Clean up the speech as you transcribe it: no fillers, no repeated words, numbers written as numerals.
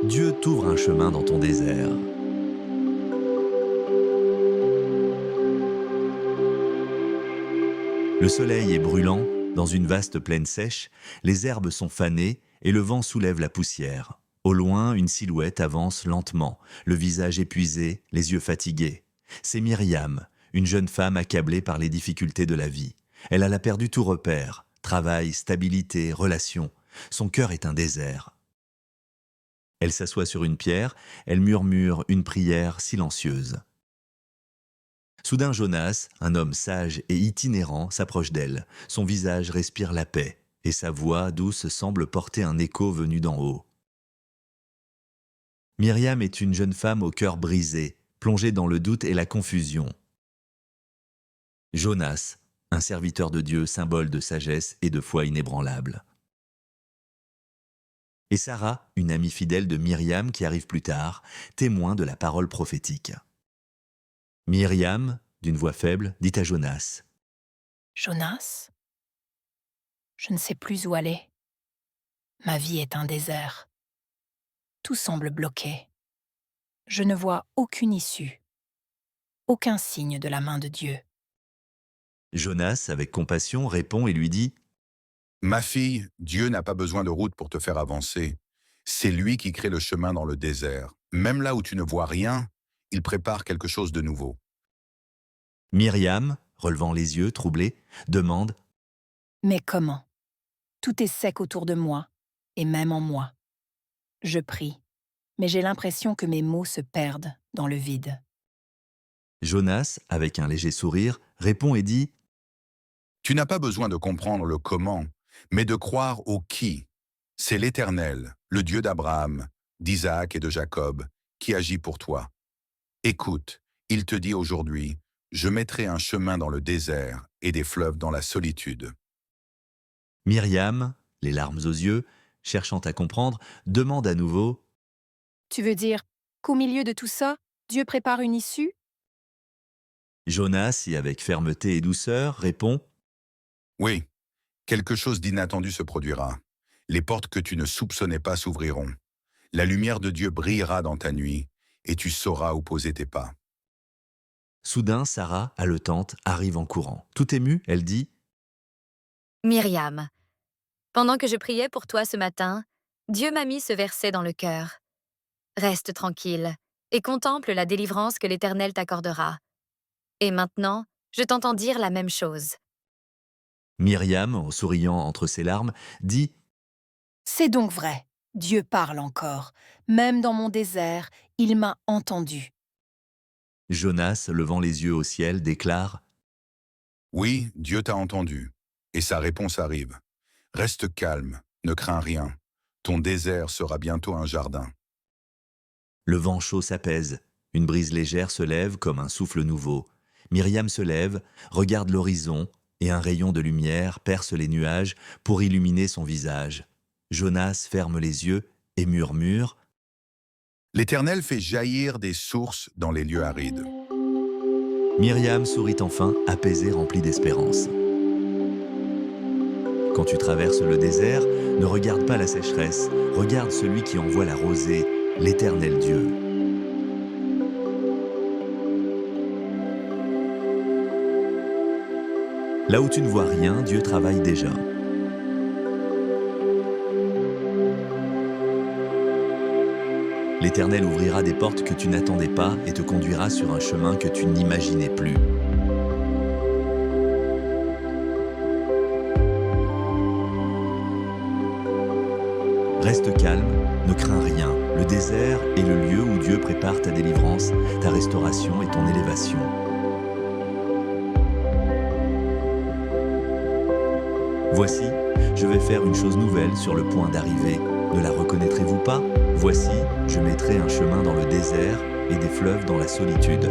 Dieu t'ouvre un chemin dans ton désert. Le soleil est brûlant, dans une vaste plaine sèche, les herbes sont fanées et le vent soulève la poussière. Au loin, une silhouette avance lentement, le visage épuisé, les yeux fatigués. C'est Myriam, une jeune femme accablée par les difficultés de la vie. Elle a perdu tout repère, travail, stabilité, relations. Son cœur est un désert. Elle s'assoit sur une pierre, elle murmure une prière silencieuse. Soudain Jonas, un homme sage et itinérant, s'approche d'elle. Son visage respire la paix, et sa voix douce semble porter un écho venu d'en haut. Myriam est une jeune femme au cœur brisé, plongée dans le doute et la confusion. Jonas, un serviteur de Dieu, symbole de sagesse et de foi inébranlable. Et Sarah, une amie fidèle de Myriam qui arrive plus tard, témoin de la parole prophétique. Myriam, d'une voix faible, dit à Jonas : « Jonas, je ne sais plus où aller. Ma vie est un désert. Tout semble bloqué. Je ne vois aucune issue, aucun signe de la main de Dieu. » Jonas, avec compassion, répond et lui dit : « Ma fille, Dieu n'a pas besoin de route pour te faire avancer. C'est lui qui crée le chemin dans le désert. Même là où tu ne vois rien, il prépare quelque chose de nouveau. » Myriam, relevant les yeux, troublée, demande : « Mais comment ? Tout est sec autour de moi, et même en moi. Je prie, mais j'ai l'impression que mes mots se perdent dans le vide. » Jonas, avec un léger sourire, répond et dit : « Tu n'as pas besoin de comprendre le comment, mais de croire au qui. C'est l'Éternel, le Dieu d'Abraham, d'Isaac et de Jacob, qui agit pour toi. Écoute, il te dit aujourd'hui, je mettrai un chemin dans le désert et des fleuves dans la solitude. » Myriam, les larmes aux yeux, cherchant à comprendre, demande à nouveau : « Tu veux dire qu'au milieu de tout ça, Dieu prépare une issue ? » Jonas, et avec fermeté et douceur, répond : Oui, quelque chose d'inattendu se produira. Les portes que tu ne soupçonnais pas s'ouvriront. La lumière de Dieu brillera dans ta nuit, et tu sauras où poser tes pas. Soudain, Sarah, haletante, arrive en courant. Tout émue, elle dit : Myriam, pendant que je priais pour toi ce matin, Dieu m'a mis ce verset dans le cœur. Reste tranquille et contemple la délivrance que l'Éternel t'accordera. Et maintenant, je t'entends dire la même chose. Myriam, en souriant entre ses larmes, dit : C'est donc vrai, Dieu parle encore. Même dans mon désert, il m'a entendu. Jonas, levant les yeux au ciel, déclare : Oui, Dieu t'a entendu, et sa réponse arrive. Reste calme, ne crains rien. Ton désert sera bientôt un jardin. Le vent chaud s'apaise, une brise légère se lève comme un souffle nouveau. Myriam se lève, regarde l'horizon, et un rayon de lumière perce les nuages pour illuminer son visage. Jonas ferme les yeux et murmure : L'Éternel fait jaillir des sources dans les lieux arides. Myriam sourit enfin, apaisée, remplie d'espérance. Quand tu traverses le désert, ne regarde pas la sécheresse, regarde celui qui envoie la rosée, l'Éternel Dieu. Là où tu ne vois rien, Dieu travaille déjà. L'Éternel ouvrira des portes que tu n'attendais pas et te conduira sur un chemin que tu n'imaginais plus. Reste calme, ne crains rien. Le désert est le lieu où Dieu prépare ta délivrance, ta restauration et ton élévation. Voici, je vais faire une chose nouvelle sur le point d'arriver. Ne la reconnaîtrez-vous pas ? Voici, je mettrai un chemin dans le désert et des fleuves dans la solitude.